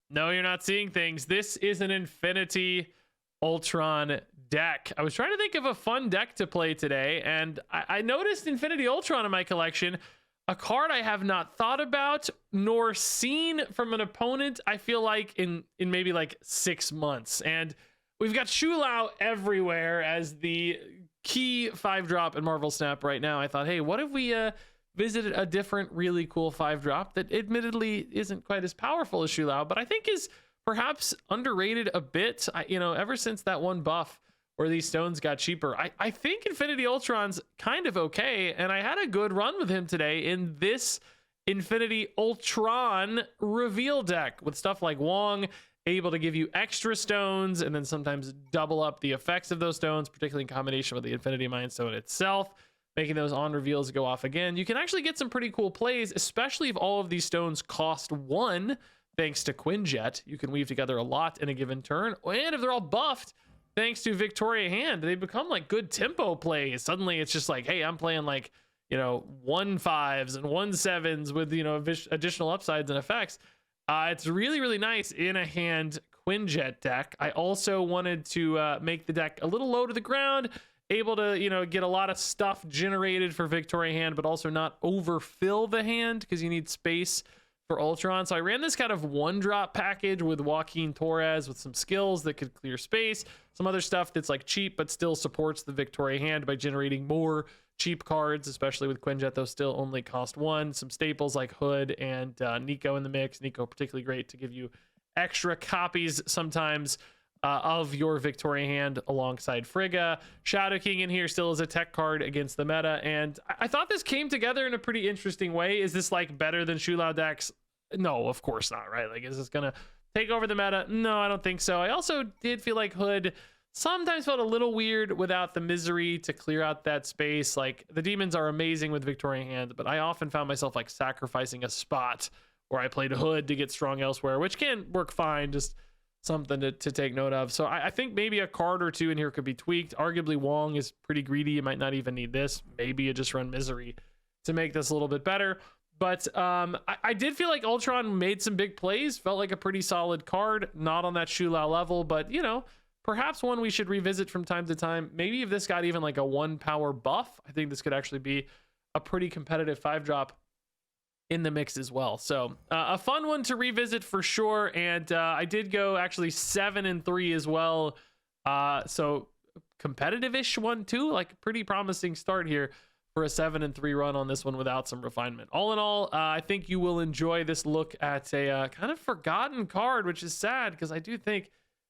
No, you're not seeing things. This is an Infinity Ultron deck. I was trying to think of a fun deck to play today, and I noticed Infinity Ultron in my collection, a card I have not thought about nor seen from an opponent, I feel like in maybe like 6 months. And we've got Shou-Lao everywhere as the key 5-drop in Marvel Snap right now. I thought, hey, what if we visited a different really cool 5-drop that admittedly isn't quite as powerful as Shou-Lao, but I think is perhaps underrated a bit. Ever since that one buff where these stones got cheaper, I think Infinity Ultron's kind of okay, and I had a good run with him today in this Infinity Ultron reveal deck with stuff like Wong, able to give you extra stones and then sometimes double up the effects of those stones, particularly in combination with the Infinity Mind Stone itself, making those on reveals go off again. You can actually get some pretty cool plays, especially if all of these stones cost 1, thanks to Quinjet. You can weave together a lot in a given turn, and if they're all buffed, thanks to Victoria Hand, they become like good tempo plays. Suddenly it's just like, hey, I'm playing like, 1/5s and 1/7s with, additional upsides and effects. It's really, really nice in a hand Quinjet deck. I also wanted to make the deck a little low to the ground, able to, get a lot of stuff generated for Victoria Hand, but also not overfill the hand because you need space for Ultron. So I ran this kind of 1-drop package with Joaquin Torres with some skills that could clear space, some other stuff that's like cheap but still supports the Victoria Hand by generating more cheap cards, especially with Quinjet, those still only cost 1. Some staples like Hood and Nico in the mix. Nico particularly great to give you extra copies sometimes of your Victoria Hand alongside Frigga. Shadow King in here still is a tech card against the meta, and I thought this came together in a pretty interesting way. Is this like better than Shou-Lao decks? No, of course not, right? Like, is this gonna take over the meta? No, I don't think so. I also did feel like Hood sometimes felt a little weird without the misery to clear out that space. Like, the demons are amazing with Victoria Hand, but I often found myself like sacrificing a spot where I played Hood to get strong elsewhere, which can work fine, just something to take note of. So I think maybe a card or two in here could be tweaked. Arguably Wong is pretty greedy. You might not even need this. Maybe you just run Misery to make this a little bit better. But I did feel like Ultron made some big plays, felt like a pretty solid card, not on that Shou-Lao level, but perhaps one we should revisit from time to time. Maybe if this got even like a 1 power buff, I think this could actually be a pretty competitive 5-drop in the mix as well. So a fun one to revisit for sure. And I did go actually 7-3 as well. So competitive-ish one too, like pretty promising start here for a 7-3 run on this one without some refinement. All in all, I think you will enjoy this look at a kind of forgotten card, which is sad because I do think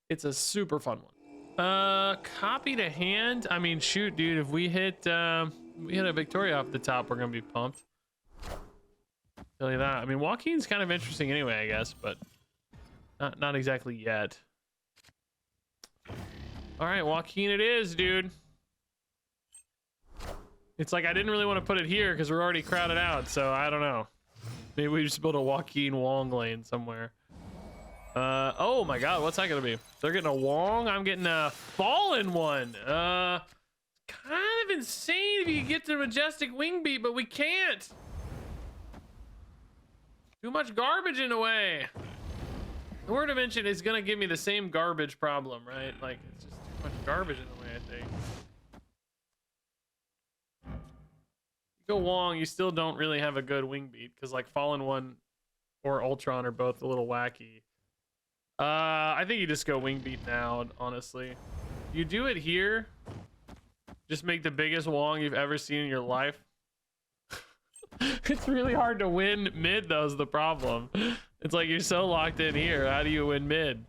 it's a super fun one. Copy to hand. I mean, shoot, dude, if we hit a Victoria off the top, we're gonna be pumped. Tell you that. I mean, Joaquin's kind of interesting anyway, I guess, but not exactly yet. All right, Joaquin it is, dude. It's like I didn't really want to put it here because we're already crowded out, so I don't know. Maybe we just build a Joaquin Wong lane somewhere. Oh my god, what's that gonna be? They're getting a Wong, I'm getting a Fallen one. Kind of insane if you get the Majestic Wing Beat, but we can't. Too much garbage in the way. The Word Dimension is gonna give me the same garbage problem, right? Like, it's just too much garbage in the way, I think. You go Wong, you still don't really have a good wing beat because like Fallen One or Ultron are both a little wacky. I think you just go wing beat now, honestly. You do it here, just make the biggest Wong you've ever seen in your life. It's really hard to win mid, though, is the problem. It's like you're so locked in here. How do you win mid?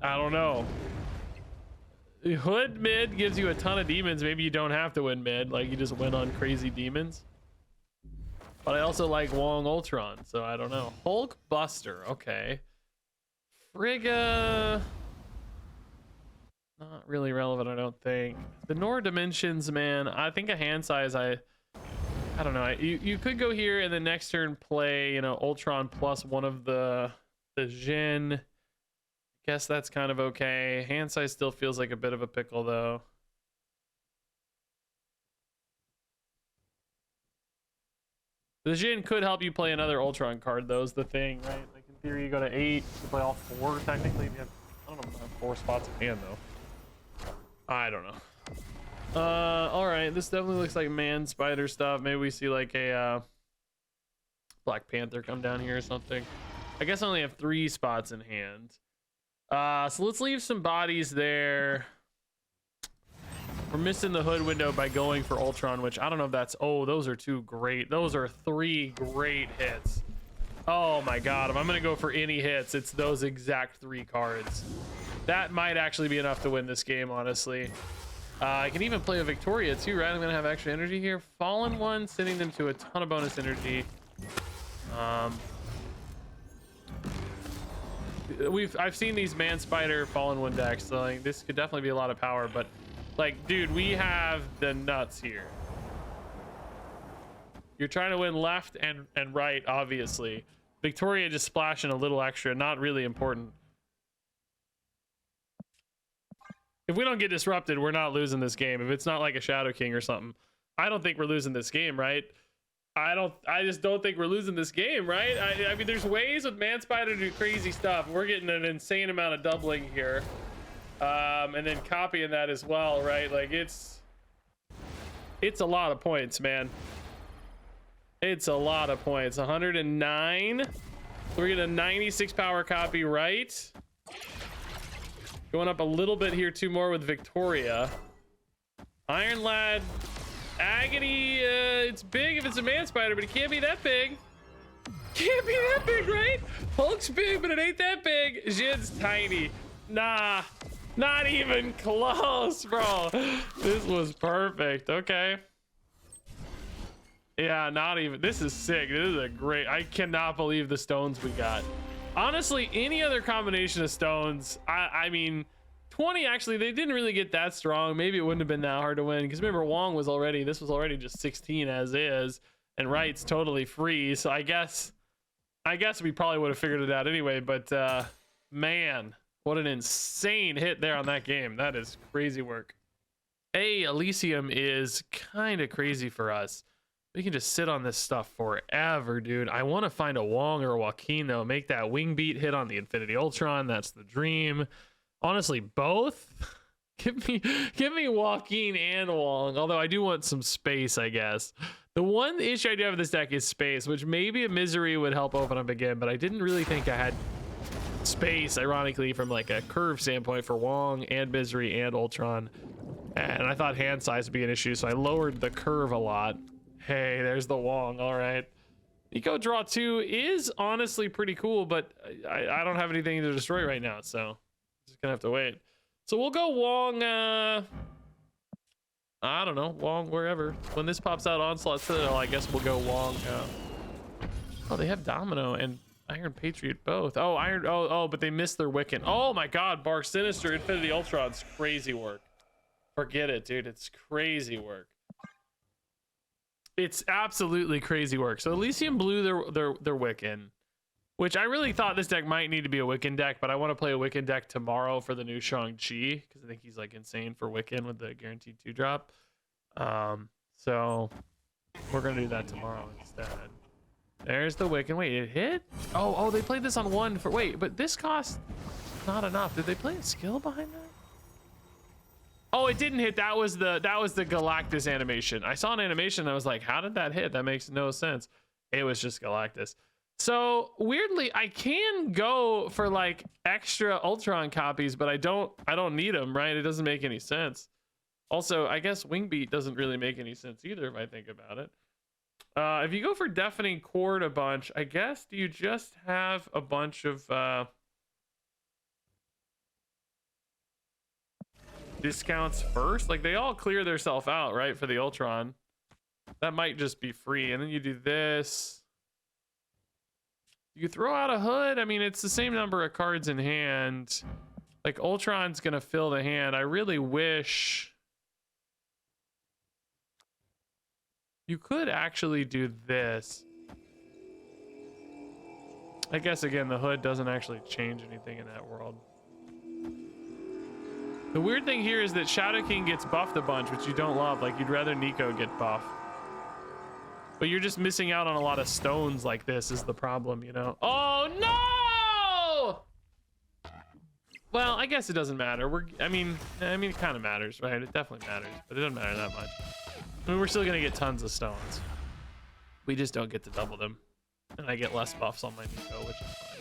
I don't know. Hood mid gives you a ton of demons. Maybe you don't have to win mid. Like, you just win on crazy demons. But I also like Wong Ultron, so I don't know. Hulk Buster. Okay. Frigga. Not really relevant, I don't think. The Nor Dimensions, man. I think a hand size, I don't know. You could go here and the next turn play, Ultron plus one of the Jin. Guess that's kind of okay. Hand size still feels like a bit of a pickle, though. The Jin could help you play another Ultron card, though, is the thing, right? Like, in theory, you go to 8. You play all 4 technically. You have, I don't know, if I have 4 spots in hand though. I don't know. All right, this definitely looks like man spider stuff. Maybe we see like a Black Panther come down here or something. I guess I only have 3 spots in hand. So let's leave some bodies there. We're missing the hood window by going for Ultron, which I don't know if that's... Oh, those are 2 great... Those are 3 great hits. Oh my god, if I'm gonna go for any hits, it's those exact 3 cards. That might actually be enough to win this game, honestly. I can even play a Victoria too, right? I'm gonna have extra energy here. Fallen one, sending them to a ton of bonus energy. I've seen these man spider fallen one decks, so like, this could definitely be a lot of power, but like, dude, we have the nuts here. You're trying to win left and right, obviously. Victoria just splashing a little extra, not really important. If we don't get disrupted, we're not losing this game. If it's not like a Shadow King or something, I don't think we're losing this game, right? I just don't think we're losing this game, right? I mean, there's ways with Man Spider to do crazy stuff. We're getting an insane amount of doubling here. And then copying that as well, right? Like, it's a lot of points, man. It's a lot of points. 109. So we're getting a 96 power copy, right? Going up a little bit here, 2 more with Victoria. Iron Lad, Agony, it's big if it's a man spider, but it can't be that big. Can't be that big, right? Hulk's big, but it ain't that big. Jin's tiny. Nah, not even close, bro. This was perfect. Okay. Yeah, not even. This is sick. This is a great. I cannot believe the stones we got. Honestly, any other combination of stones, I mean, 20 actually, they didn't really get that strong. Maybe it wouldn't have been that hard to win, because remember, Wong was already, this was already just 16 as is, and Wright's totally free. So I guess we probably would have figured it out anyway. But man, what an insane hit there on that game. That is crazy work. Elysium is kind of crazy for us. We can just sit on this stuff forever, dude. I want to find a Wong or a Joaquin, though. Make that wing beat hit on the Infinity Ultron. That's the dream. Honestly, both. Give me Joaquin and Wong. Although I do want some space, I guess. The one issue I do have with this deck is space, which maybe a Misery would help open up again, but I didn't really think I had space, ironically, from like a curve standpoint for Wong and Misery and Ultron. And I thought hand size would be an issue, so I lowered the curve a lot. Hey, there's the Wong. All right. Eco Draw 2 is honestly pretty cool, but I don't have anything to destroy right now, so just gonna have to wait. So we'll go Wong, I don't know, Wong wherever. When this pops out Onslaught Citadel, I guess we'll go Wong. Oh, they have Domino and Iron Patriot both. Oh, oh, but they missed their Wiccan. Oh my god, Bark Sinister, Infinity Ultron's crazy work. Forget it, dude. It's crazy work. It's absolutely crazy work. So Elysium blew their Wiccan, which I really thought this deck might need to be a Wiccan deck, but I want to play a Wiccan deck tomorrow for the new Shang-Chi, because I think he's like insane for Wiccan with the guaranteed 2-drop. So we're gonna do that tomorrow instead. There's the Wiccan. Wait, it hit? Oh, they played this on 1 for, wait, but this cost not enough. Did they play a skill behind that? Oh, it didn't hit. That was the Galactus animation. I saw an animation and I was like, how did that hit? That makes no sense. It was just Galactus. So weirdly, I can go for like extra Ultron copies, but I don't need them, right? It doesn't make any sense. Also, I guess Wingbeat doesn't really make any sense either if I think about it. If you go for Deafening Chord a bunch, I guess, do you just have a bunch of discounts first? Like, they all clear theirself out, right, for the Ultron. That might just be free. And then you do this. You throw out a hood. I mean, it's the same number of cards in hand. Like, Ultron's gonna fill the hand. I really wish you could actually do this. I guess, again, the hood doesn't actually change anything in that world. The weird thing here is that Shadow King gets buffed a bunch, which you don't love. Like, you'd rather Nico get buffed. But you're just missing out on a lot of stones like this is the problem, you know? Oh, Well, I guess it doesn't matter. I mean, it kind of matters, right? It definitely matters, but it doesn't matter that much. I mean, we're still gonna get tons of stones. We just don't get to double them, and I get less buffs on my Nico, which is fine,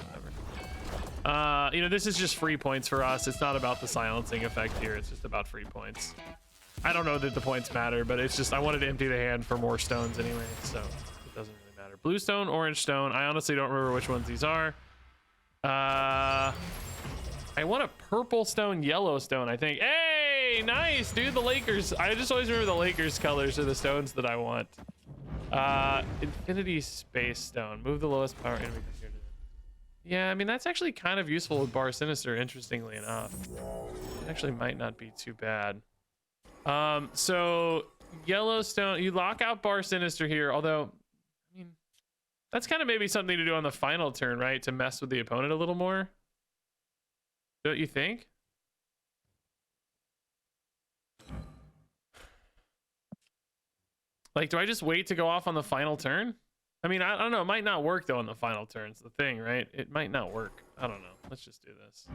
whatever. You know, this is just free points for us. It's not about the silencing effect here. It's just about free points. I don't know that the points matter, but it's just I wanted to empty the hand for more stones anyway, so it doesn't really matter. Blue stone, orange stone. I honestly don't remember which ones these are. I want a purple stone, yellow stone, I think. Hey, nice, dude. The Lakers. I just always remember the Lakers colors are the stones that I want. Infinity space stone. Move the lowest power enemy. Yeah, I mean, that's actually kind of useful with Bar Sinister, interestingly enough. It actually might not be too bad. So Yellowstone, you lock out Bar Sinister here, although, I mean, that's kind of maybe something to do on the final turn, right? To mess with the opponent a little more. Don't you think? Like, do I just wait to go off on the final turn? I mean, I don't know. It might not work, though, on the final turn. It's the thing, right? It might not work. I don't know. Let's just do this.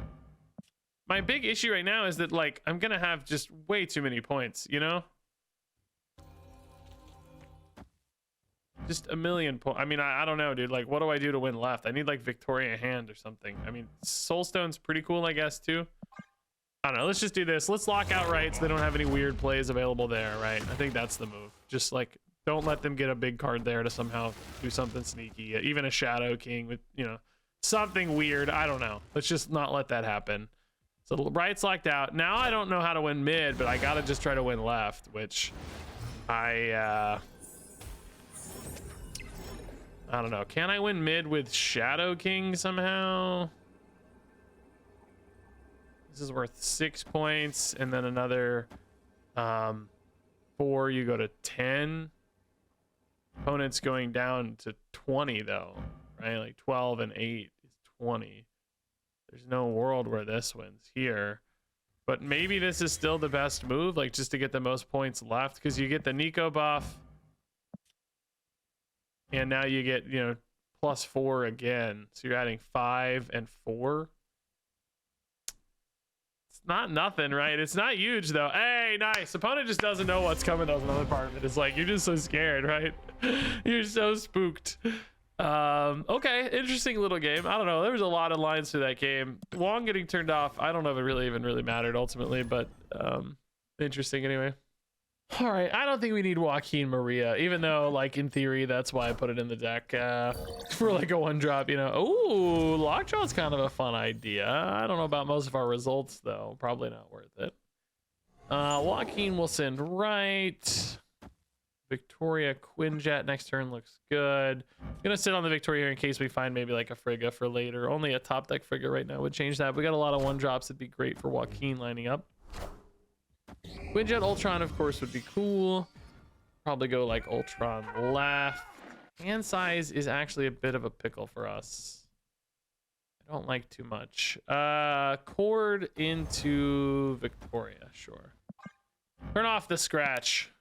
My big issue right now is that, like, I'm going to have just way too many points, you know? Just a million points. I mean, I don't know, dude. Like, what do I do to win left? I need, like, Victoria Hand or something. I mean, Soulstone's pretty cool, I guess, too. I don't know. Let's just do this. Let's lock out right so they don't have any weird plays available there, right? I think that's the move. Just, like, don't let them get a big card there to somehow do something sneaky. Even a Shadow King with, you know, something weird. I don't know. Let's just not let that happen. So right's locked out. Now I don't know how to win mid, but I got to just try to win left, which I don't know. Can I win mid with Shadow King somehow? This is worth 6 points, and then another 4. You go to 10. Opponent's going down to 20 though, right? Like 12 and 8 is 20. There's no world where this wins here, but maybe this is still the best move, like just to get the most points left, because you get the Nico buff, and now you get, you know, +4 again. So you're adding 5 and 4. It's not nothing, right? It's not huge though. Hey, nice. Opponent just doesn't know what's coming. That was another part of it. It's like, you're just so scared, right? You're so spooked. Okay, interesting little game. I don't know. There was a lot of lines to that game. Wong getting turned off, I don't know if it really mattered ultimately, but interesting anyway. All right, I don't think we need Joaquin Maria, even though, like, in theory, that's why I put it in the deck for like a 1-drop, you know. Ooh, Lockjaw's kind of a fun idea. I don't know about most of our results though. Probably not worth it. Joaquin will send right. Victoria Quinjet next turn looks good. Gonna sit on the Victoria here in case we find maybe like a Frigga for later. Only a top deck Frigga right now would change that. We got a lot of 1-drops. It'd be great for Joaquin lining up. Quinjet Ultron, of course, would be cool. Probably go like Ultron left. Hand size is actually a bit of a pickle for us. I don't like too much. Cord into Victoria, sure. Turn off the scratch.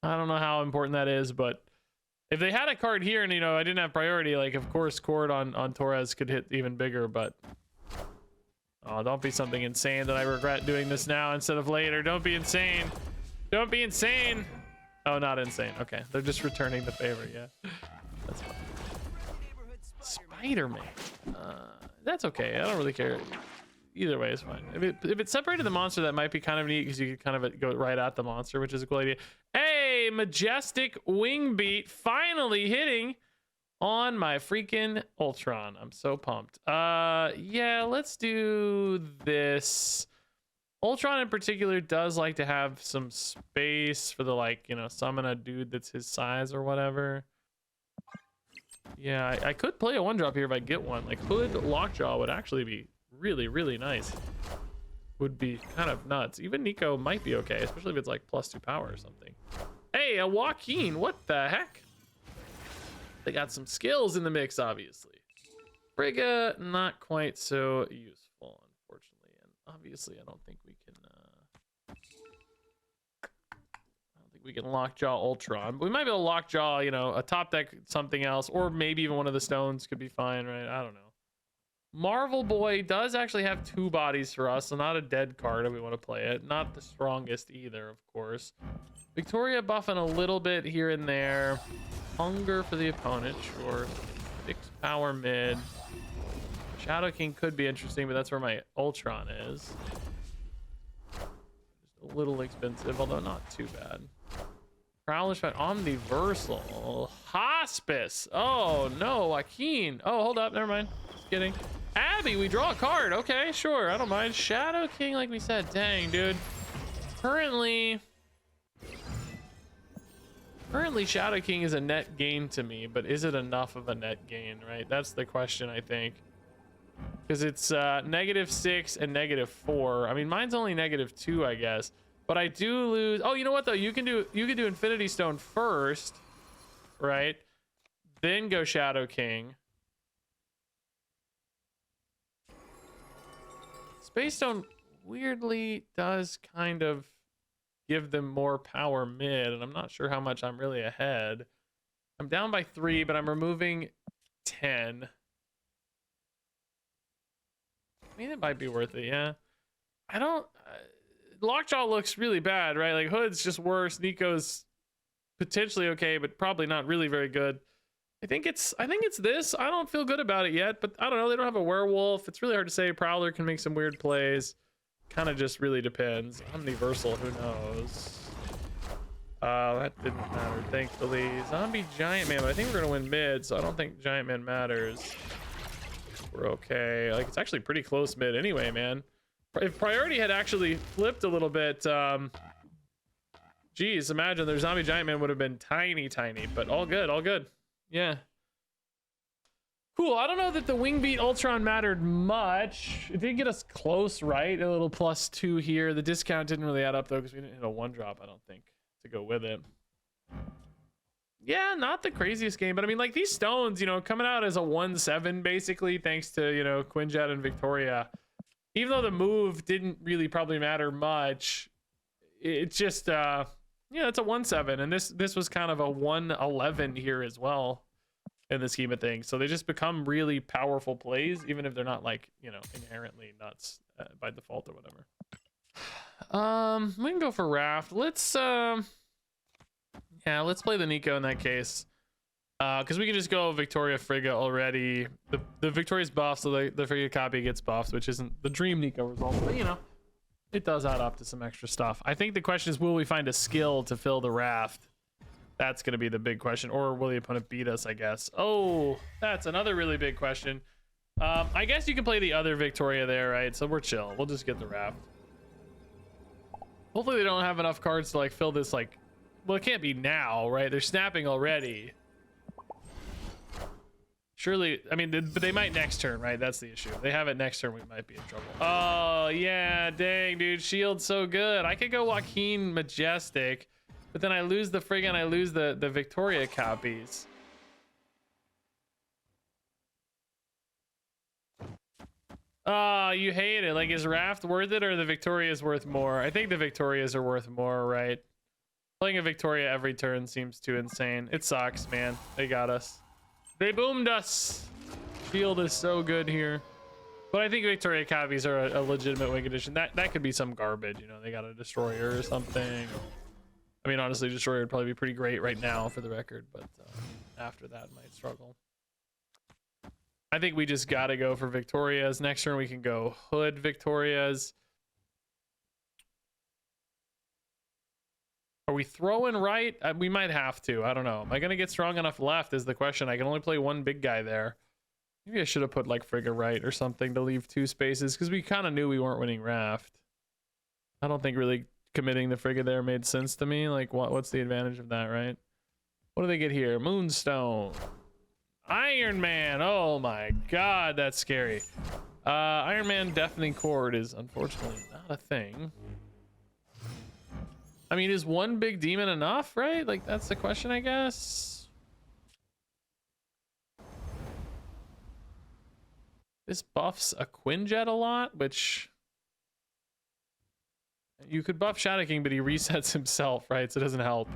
I don't know how important that is, but if they had a card here and, you know, I didn't have priority, like, of course, Cord on Torres could hit even bigger, but... Oh, don't be something insane that I regret doing this now instead of later. Don't be insane. Don't be insane. Oh, not insane. Okay, they're just returning the favor, yeah. That's fine. Spider-Man. That's okay. I don't really care. Either way is fine. If it separated the monster, that might be kind of neat because you could kind of go right at the monster, which is a cool idea. Hey, Majestic Wing Beat finally hitting on my freaking Ultron. I'm so pumped. Yeah, let's do this. Ultron in particular does like to have some space for the, like, you know, summon a dude that's his size or whatever. Yeah, I could play a 1-drop here if I get one. Like, Hood Lockjaw would actually be really nice. Would be kind of nuts. Even Nico might be okay, especially if it's like +2 power or something. Hey, a Joaquin, what the heck? They got some skills in the mix, obviously. Frigga, not quite so useful, unfortunately. And obviously, I don't think we can Lockjaw Ultron. But we might be able to Lockjaw, you know, a top deck something else, or maybe even one of the stones could be fine, right? I don't know. Marvel Boy does actually have 2 bodies for us, so not a dead card if we want to play it. Not the strongest either, of course. Victoria buffing a little bit here and there. Hunger for the opponent, sure. 6 power mid. Shadow King could be interesting, but that's where my Ultron is. Just a little expensive, although not too bad. Prowlish by Omniversal. Hospice. Oh no, Joaquin. Oh, hold up, never mind. Just kidding. Abby, we draw a card. Okay, sure, I don't mind. Shadow King, like we said. Dang, dude. Currently Shadow King is a net gain to me, but is it enough of a net gain, right? That's the question, I think. Because it's -6 and -4. I mean, mine's only -2, I guess. But I do lose. Oh, you know what though? You can do Infinity Stone first, right? Then go Shadow King. Space Stone weirdly does kind of give them more power mid, and I'm not sure how much I'm really ahead. I'm down by 3, but I'm removing 10. I mean, it might be worth it, yeah. I don't... Lockjaw looks really bad, right? Like, Hood's just worse. Nico's potentially okay, but probably not really very good. I think it's this. I don't feel good about it yet, but I don't know. They don't have a werewolf. It's really hard to say. Prowler can make some weird plays. Kind of just really depends. Omniversal, who knows? That didn't matter, thankfully. Zombie Giant Man, but I think we're gonna win mid, so I don't think Giant Man matters. We're okay. Like, it's actually pretty close mid anyway, man. If priority had actually flipped a little bit, geez, imagine their Zombie Giant Man would have been tiny, but all good, all good. Yeah. Cool. I don't know that the Wingbeat Ultron mattered much. It did get us close, right? A little +2 here. The discount didn't really add up, though, because we didn't hit a 1-drop, I don't think, to go with it. Yeah, not the craziest game, but I mean, like, these stones, you know, coming out as a 1/7, basically, thanks to, you know, Quinjet and Victoria. Even though the move didn't really probably matter much, it's just, yeah, it's a 1/7, and this was kind of a 1/11 here as well in the scheme of things. So they just become really powerful plays, even if they're not, like, you know, inherently nuts by default or whatever. We can go for Raft. Let's yeah, let's play the Nico in that case. Because we can just go Victoria Frigga already. The Victoria's buff, so the Frigga copy gets buffed, which isn't the dream Nico result, but you know, it does add up to some extra stuff. I think the question is, will we find a skill to fill the Raft? That's going to be the big question. Or will the opponent beat us, I guess? Oh, that's another really big question. I guess you can play the other Victoria there, right? So we're chill. We'll just get the Raft. Hopefully they don't have enough cards to, like, fill this, like... Well, it can't be now, right? They're snapping already. Surely, I mean, but they might next turn, right? That's the issue. If they have it next turn, we might be in trouble. Oh, yeah, dang, dude. Shield's so good. I could go Joaquin Majestic, but then I lose the Frigga and I lose the Victoria copies. Oh, you hate it. Like, is Raft worth it or the Victoria's worth more? I think the Victoria's are worth more, right? Playing a Victoria every turn seems too insane. It sucks, man. They got us. They boomed us. Shield is so good here. But I think Victoria copies are a legitimate win condition. That could be some garbage, you know. They got a Destroyer or something. I mean, honestly, Destroyer would probably be pretty great right now for the record, but after that might struggle. I think we just gotta go for Victorias. Next turn we can go Hood Victorias. Are we throwing right? We might have to. I don't know. Am I going to get strong enough left is the question. I can only play one big guy there. Maybe I should have put, like, Frigga right or something to leave 2 spaces, because we kind of knew we weren't winning Raft. I don't think really committing the Frigga there made sense to me. Like, what's the advantage of that, right? What do they get here? Moonstone. Iron Man. Oh, my God. That's scary. Iron Man Deafening Chord is unfortunately not a thing. I mean, is one big demon enough, right? Like, that's the question, I guess. This buffs a Quinjet a lot, which... You could buff Shadow King, but he resets himself, right? So it doesn't help.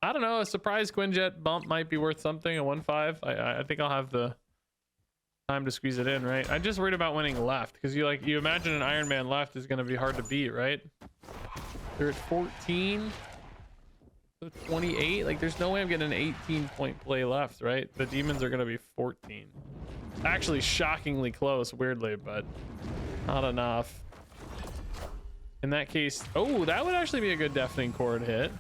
I don't know. A surprise Quinjet bump might be worth something. A 1/5. I think I'll have the Time to squeeze it in, right? I'm just worried about winning left because you imagine an Iron Man left is going to be hard to beat, right? They're at 14, 28. Like, there's no way I'm getting an 18-point play left, right? The demons are going to be 14. Actually, shockingly close, weirdly, but not enough. In that case, oh, that would actually be a good deafening chord hit.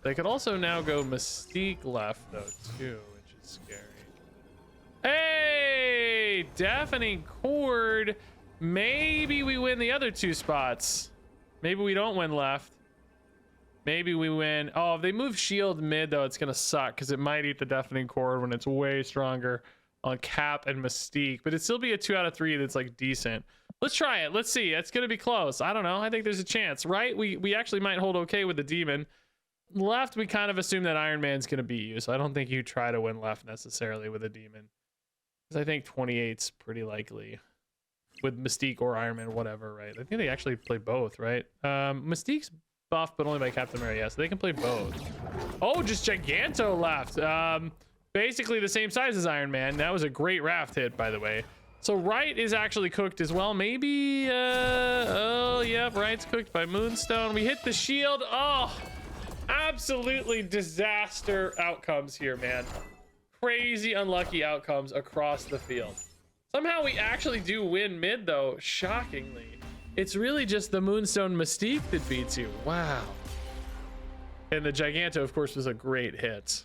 They could also now go Mystique left, though, too, which is scary. Hey, deafening chord. Maybe we win the other two spots. Maybe we don't win left. Maybe we win. Oh, if they move shield mid, though, it's gonna suck because it might eat the deafening chord when it's way stronger on Cap and Mystique. But it'd still be a 2 out of 3 that's like decent. Let's try it. Let's see. It's gonna be close. I don't know. I think there's a chance, right? We actually might hold okay with the demon. Left, we kind of assume that Iron Man's gonna beat you, so I don't think you try to win left necessarily with a demon. Because I think 28's pretty likely with Mystique or Iron Man, whatever, right? I think they actually play both, right? Mystique's buffed, but only by Captain America, so they can play both. Oh, just Giganto left. Basically the same size as Iron Man. That was a great raft hit, by the way. So right is actually cooked as well. Maybe, oh, yep, right's cooked by Moonstone. We hit the shield. Oh, absolutely disaster outcomes here, man. Crazy unlucky outcomes across the field. Somehow we actually do win mid, though, shockingly. It's really just the Moonstone Mystique that beats you. Wow. And the Giganto, of course, was a great hit.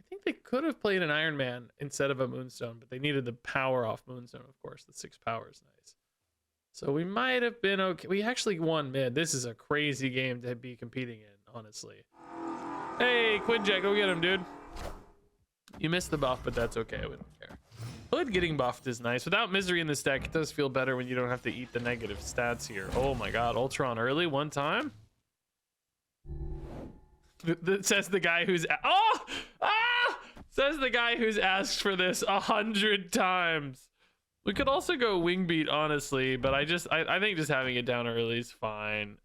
I think they could have played an Iron Man instead of a Moonstone, but they needed the power off Moonstone, of course. The 6 power is nice. So we might have been okay. We actually won mid. This is a crazy game to be competing in, honestly. Hey, Quinjet, go get him, dude. You missed the buff, but that's okay. I wouldn't care. Hood getting buffed is nice. Without Misery in this deck, it does feel better when you don't have to eat the negative stats here. Oh my god, Ultron early one time? That says the guy who's... Says the guy who's asked for this 100 times. We could also go wing beat, honestly, but I think just having it down early is fine.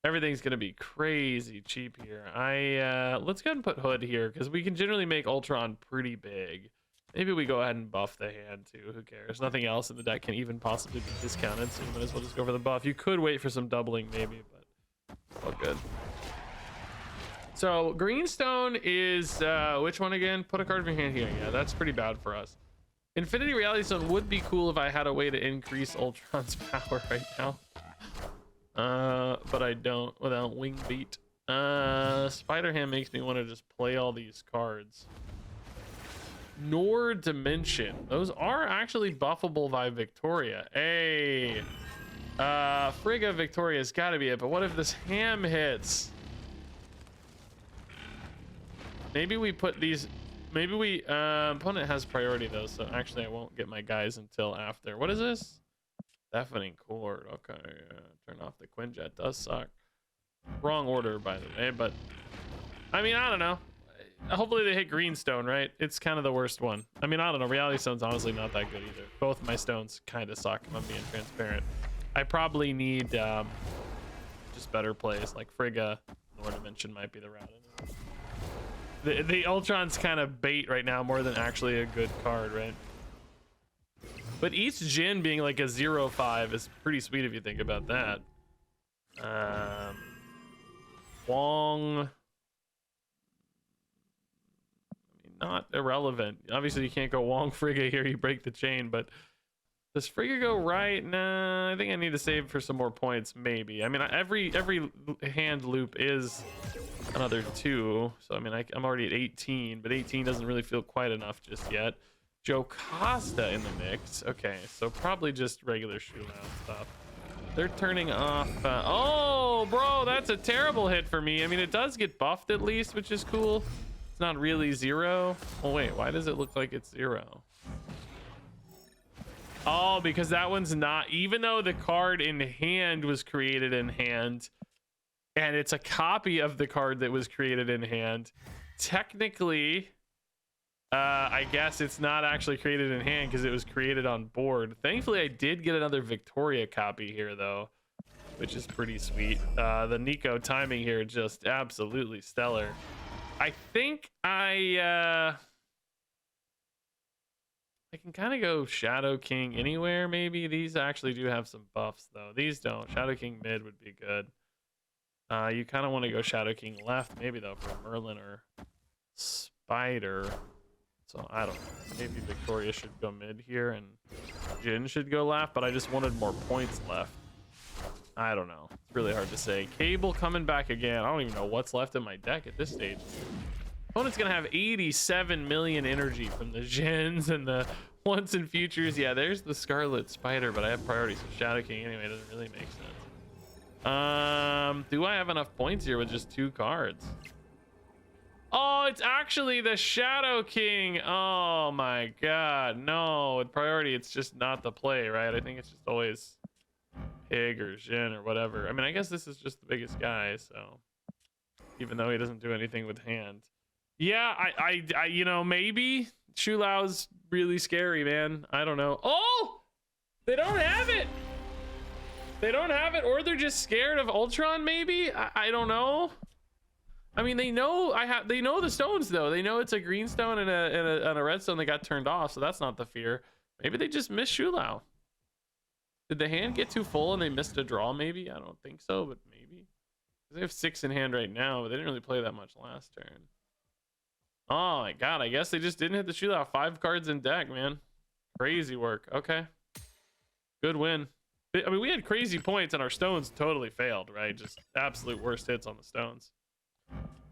Everything's gonna be crazy cheap here. Let's go ahead and put Hood here because we can generally make Ultron pretty big. Maybe we go ahead and buff the hand too. Who cares? Nothing else in the deck can even possibly be discounted, so you might as well just go for the buff. You could wait for some doubling maybe, but all good. So Greenstone is which one again? Put a card in your hand here. Yeah, that's pretty bad for us. Infinity Reality Stone would be cool if I had a way to increase Ultron's power right now. But I don't without wing beat. Spider Ham makes me want to just play all these cards. Nor Dimension. Those are actually buffable by Victoria. Hey, Frigga Victoria's got to be it. But what if this Ham hits? Maybe we put these. Maybe we. Opponent has priority though, so actually I won't get my guys until after. What is this? Deafening chord. Okay, turn off the Quinjet. Does suck. Wrong order, by the way, but I mean, I don't know. Hopefully they hit Greenstone, right? It's kind of the worst one. I mean, I don't know. Reality Stone's honestly not that good either. Both of my stones kind of suck, if I'm being transparent. I probably need just better plays, like Frigga. Nor Dimension might be the route. The Ultron's kind of bait right now more than actually a good card, right? But each Jin being like a 0/5 is pretty sweet if you think about that. Wong, I mean, not irrelevant. Obviously, you can't go Wong Frigga here. You break the chain, but does Frigga go right? Nah, I think I need to save for some more points. Maybe. I mean, every hand loop is another 2. So I mean, I'm already at 18, but 18 doesn't really feel quite enough just yet. Joe Costa in the mix. Okay, so probably just regular Shou-Lao stuff. They're turning off. Oh, bro, that's a terrible hit for me. I mean, it does get buffed at least, which is cool. It's not really 0. Oh, wait, why does it look like it's 0? Oh, because that one's not, even though the card in hand was created in hand, and it's a copy of the card that was created in hand, technically, I guess it's not actually created in hand because it was created on board. Thankfully, I did get another Victoria copy here, though, which is pretty sweet. The Nico timing here just absolutely stellar. I think I can kind of go Shadow King anywhere, maybe. These actually do have some buffs, though. These don't. Shadow King mid would be good. You kind of want to go Shadow King left, maybe, though, for Merlin or Spider. So, I don't know. Maybe Victoria should go mid here, and Jin should go left, but I just wanted more points left. I don't know. It's really hard to say. Cable coming back again. I don't even know what's left in my deck at this stage. Opponent's gonna have 87 million energy from the Jins and the once and futures. Yeah, there's the Scarlet Spider, but I have priority, so Shadow King anyway doesn't really make sense. Do I have enough points here with just 2 cards? Oh, it's actually the Shadow King. Oh my god, no. With priority, it's just not the play, right? I think it's just always Pig or Jin or whatever. I mean, I guess this is just the biggest guy, so even though he doesn't do anything with hand. Yeah, I you know, maybe Shou-Lao's really scary, man. I don't know. Oh, they don't have it. They don't have it, or they're just scared of Ultron. Maybe I don't know. I mean, they know they know the stones though. They know it's a green stone and a red stone that got turned off, so that's not the fear. Maybe they just missed Shou-Lao. Did the hand get too full and they missed a draw? Maybe. I don't think so, but maybe. They have 6 in hand right now, but they didn't really play that much last turn. Oh my god, I guess they just didn't hit the Shou-Lao. 5 cards in deck, man. Crazy work. Okay. Good win. I mean, we had crazy points and our stones totally failed, right? Just absolute worst hits on the stones.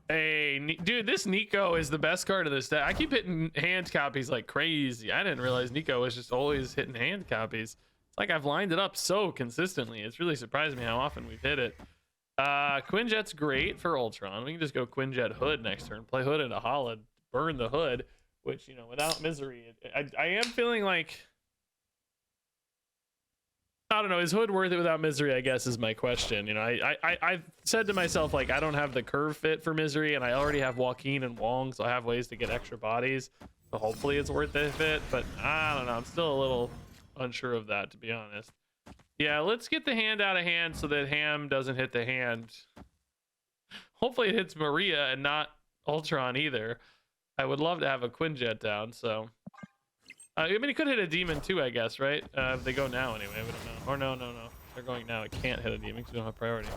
Hey, dude, this Nico is the best card of this deck. I keep hitting hand copies like crazy. I didn't realize Nico was just always hitting hand copies. It's like I've lined it up so consistently. It's really surprised me how often we've hit it. Quinjet's great for Ultron. We can just go Quinjet Hood next turn. Play Hood into Hala, burn the Hood, which, you know, without Misery, I am feeling like, I don't know, is Hood worth it without Misery, I guess, is my question. You know, I've said to myself, like, I don't have the curve fit for Misery, and I already have Joaquin and Wong, so I have ways to get extra bodies. So hopefully it's worth the fit, but I don't know. I'm still a little unsure of that, to be honest. Yeah, let's get the hand out of hand so that Ham doesn't hit the hand. Hopefully it hits Maria and not Ultron either. I would love to have a Quinjet down, so... I mean, he could hit a demon too, I guess, right? If they go now anyway, we don't know. Or no. They're going now. It can't hit a demon because we don't have priority.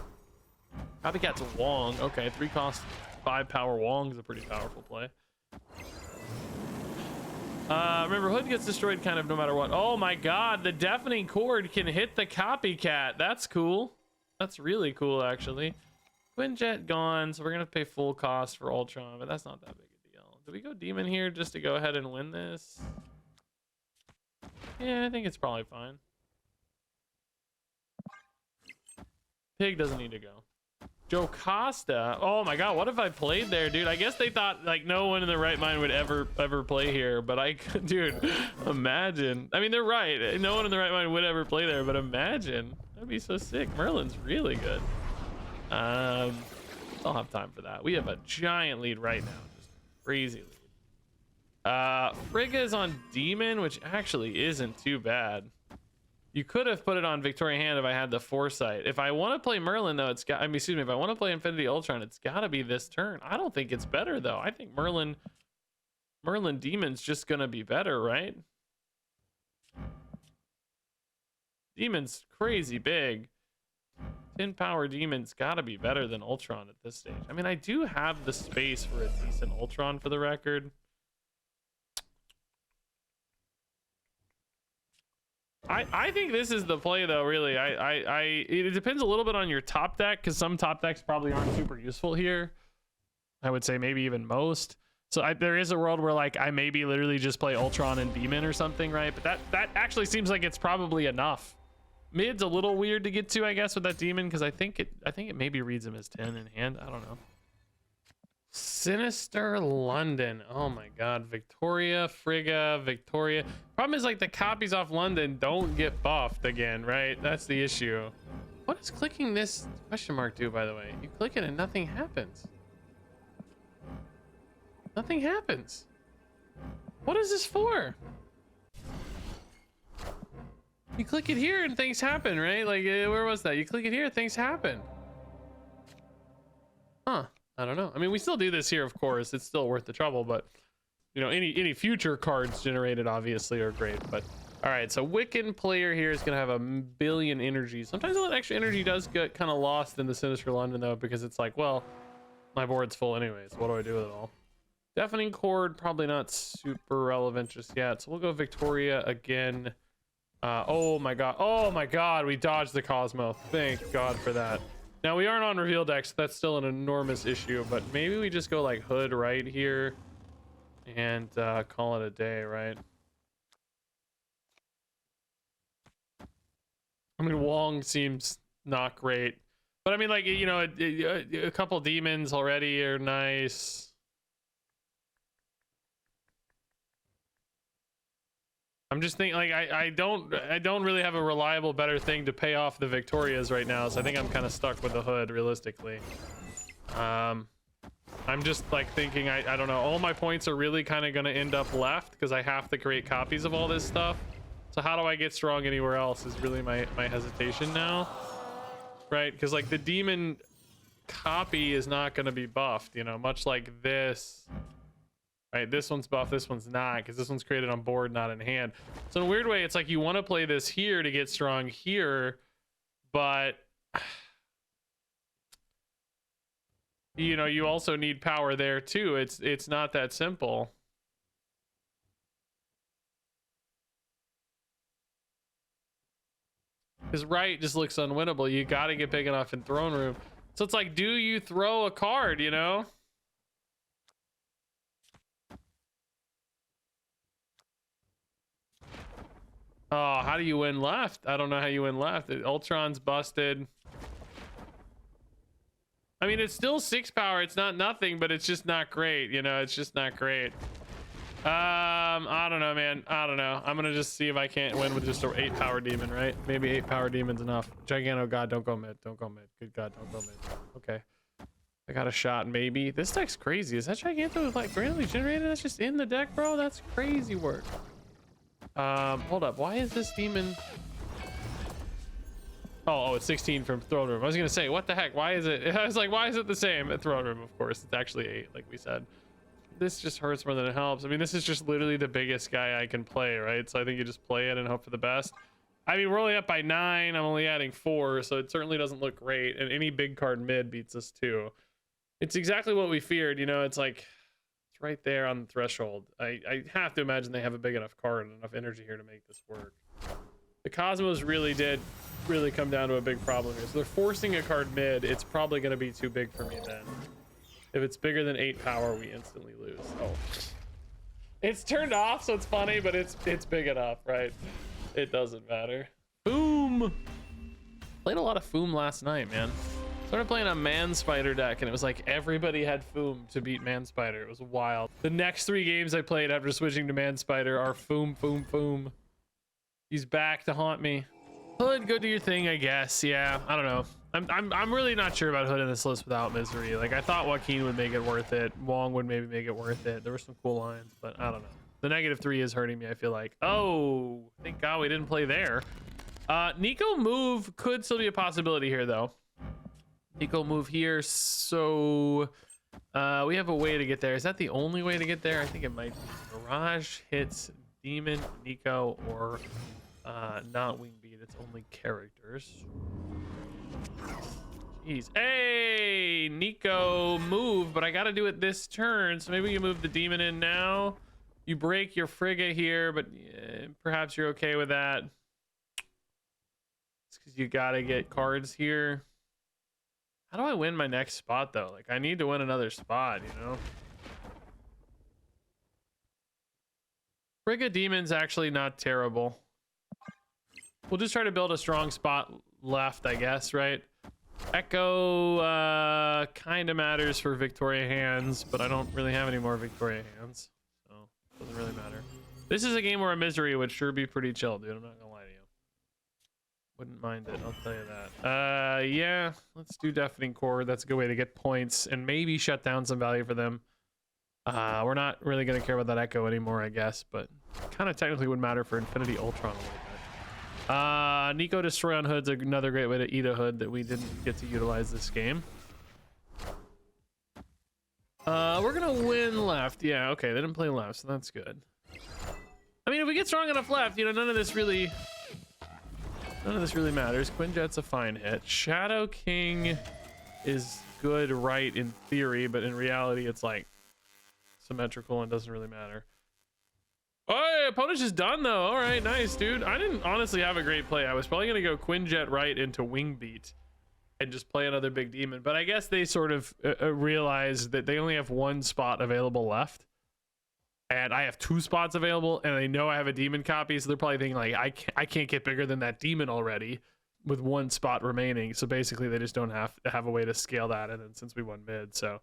Copycat's Wong. Okay, 3 cost, 5 power Wong is a pretty powerful play. Remember, Hood gets destroyed kind of no matter what. Oh my god, the Deafening Chord can hit the Copycat. That's cool. That's really cool, actually. Quinjet gone, so we're going to pay full cost for Ultron, but that's not that big a deal. Do we go Demon here just to go ahead and win this? Yeah, I think it's probably fine. Pig doesn't need to go. Joe Costa. Oh my god, what if I played there, dude? I guess they thought like no one in their right mind would ever play here, but I could, dude, imagine. I mean, they're right. No one in the right mind would ever play there, but imagine. That'd be so sick. Merlin's really good. I'll have time for that. We have a giant lead right now. Just crazy lead. Frigga is on Demon, which actually isn't too bad. You could have put it on Victoria Hand if I had the foresight. If I want to play Merlin, though, it's got, I mean, excuse me, if I want to play Infinity Ultron, it's got to be this turn. I don't think it's better, though. I think Merlin Demon's just going to be better, right? Demon's crazy big. 10 power Demon's got to be better than Ultron at this stage. I mean, I do have the space for a decent Ultron, for the record. I think this is the play, though, really. It depends a little bit on your top deck, because some top decks probably aren't super useful here. I would say maybe even most. So there is a world where, like, I maybe literally just play Ultron and Demon or something, right? But that actually seems like it's probably enough. Mid's a little weird to get to, I guess, with that Demon, because I think it maybe reads him as 10 in hand. I don't know. Sinister London. Oh my god. Victoria, Frigga, Victoria. Problem is, like, the copies off London don't get buffed again, right? That's the issue. What does clicking this question mark do, by the way? You click it and nothing happens. Nothing happens. What is this for? You click it here and things happen, right? Like, where was that? You click it here, things happen. Huh. I don't know. I mean, we still do this here, of course. It's still worth the trouble, but you know, any future cards generated obviously are great. But all right, so Wiccan player here is gonna have 1,000,000,000 energy. Sometimes all that extra energy does get kind of lost in the Sinister London though, because it's like, well, my board's full anyways. What do I do with it all? Deafening Chord, probably not super relevant just yet. So we'll go Victoria again. Oh my god, we dodged the Cosmo. Thank God for that. Now we aren't on reveal decks, so that's still an enormous issue, but maybe we just go like Hood right here and call it a day, right? I mean, Wong seems not great, but I mean, like, you know, a couple demons already are nice. I'm just thinking, like, I don't really have a reliable better thing to pay off the Victorias right now, so I think I'm kind of stuck with the Hood realistically. I'm just like thinking, I don't know, all my points are really kind of going to end up left because I have to create copies of all this stuff. So how do I get strong anywhere else is really my hesitation now, right? Because like the demon copy is not going to be buffed, you know, much like this. Right, this one's buffed, this one's not, because this one's created on board, not in hand. So in a weird way, it's like you want to play this here to get strong here, but you know, you also need power there too. It's not that simple. Because right just looks unwinnable. You got to get big enough in throne room. So it's like, do you throw a card, you know? Oh, how do you win left? I don't know how you win left. Ultron's busted. I mean, it's still 6 power. It's not nothing, but it's just not great. You know, it's just not great. I don't know, man. I don't know. I'm gonna just see if I can't win with just an 8 power demon, right? Maybe 8 power demon's enough. Giganto God, don't go mid. Don't go mid. Good God, don't go mid. Okay. I got a shot, maybe. This deck's crazy. Is that Giganto like randomly generated? That's just in the deck, bro? That's crazy work. Hold up, why is this demon oh, it's 16 from throne room. I was gonna say, what the heck, why is it I was like, why is it the same at throne room? Of course it's actually 8, like we said. This just hurts more than it helps. I mean, this is just literally the biggest guy I can play, right? So I think you just play it and hope for the best. I mean, we're only up by 9. I'm only adding 4, so it certainly doesn't look great, and any big card mid beats us too. It's exactly what we feared, you know. It's like right there on the threshold. I have to imagine they have a big enough card and enough energy here to make this work. The Cosmos really did come down to a big problem here. So they're forcing a card mid. It's probably going to be too big for me then. If it's bigger than 8 power, we instantly lose. Oh, it's turned off, so it's funny, but it's big enough, right? It doesn't matter. Boom. Played a lot of Foom last night, man. Started playing a Man Spider deck, and it was like everybody had Foom to beat Man Spider. It was wild. The next 3 games I played after switching to Man Spider are Foom, Foom, Foom. He's back to haunt me. Hood, go do your thing, I guess. Yeah, I don't know. I'm really not sure about Hood in this list without Misery. Like, I thought Joaquin would make it worth it. Wong would maybe make it worth it. There were some cool lines, but I don't know. The -3 is hurting me, I feel like. Oh, thank God we didn't play there. Nico move could still be a possibility here, though. Nico move here, so we have a way to get there. Is that the only way to get there? I think it might be. Mirage hits Demon, Nico, or not Wingbeat. It's only characters. Jeez. Hey, Nico move, but I gotta do it this turn, so maybe you move the Demon in now. You break your Frigga here, but perhaps you're okay with that. It's because you gotta get cards here. How do I win my next spot, though? Like, I need to win another spot, you know? Frigga Demon's actually not terrible. We'll just try to build a strong spot left, I guess, right? Echo kind of matters for Victoria hands, but I don't really have any more Victoria hands, so it doesn't really matter. This is a game where a Misery would sure be pretty chill, dude. I'm not gonna lie to you. Wouldn't mind it, I'll tell you that. Yeah, let's do Deafening Chord. That's a good way to get points and maybe shut down some value for them. We're not really gonna care about that Echo anymore, I guess, but kind of technically would matter for Infinity Ultron a little bit. Nico Destroy on Hood's another great way to eat a Hood that we didn't get to utilize this game. We're gonna win left. Yeah, okay, they didn't play left, so that's good. I mean, if we get strong enough left, you know, none of this really matters. Quinjet's a fine hit. Shadow King is good right in theory, but in reality it's like symmetrical and doesn't really matter. Oh, opponent's just done though. All right, nice, dude. I didn't honestly have a great play. I was probably gonna go Quinjet right into Wing Beat and just play another big demon, but I guess they sort of realized that they only have one spot available left, and I have two spots available, and they know I have a demon copy, so they're probably thinking like, I can't get bigger than that demon already with one spot remaining. So basically they just don't have a way to scale that, and then since we won mid, so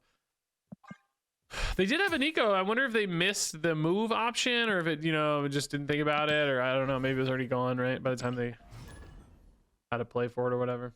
they did have an eco. I wonder if they missed the move option, or if it, you know, just didn't think about it, or I don't know, maybe it was already gone right by the time they had to play for it or whatever.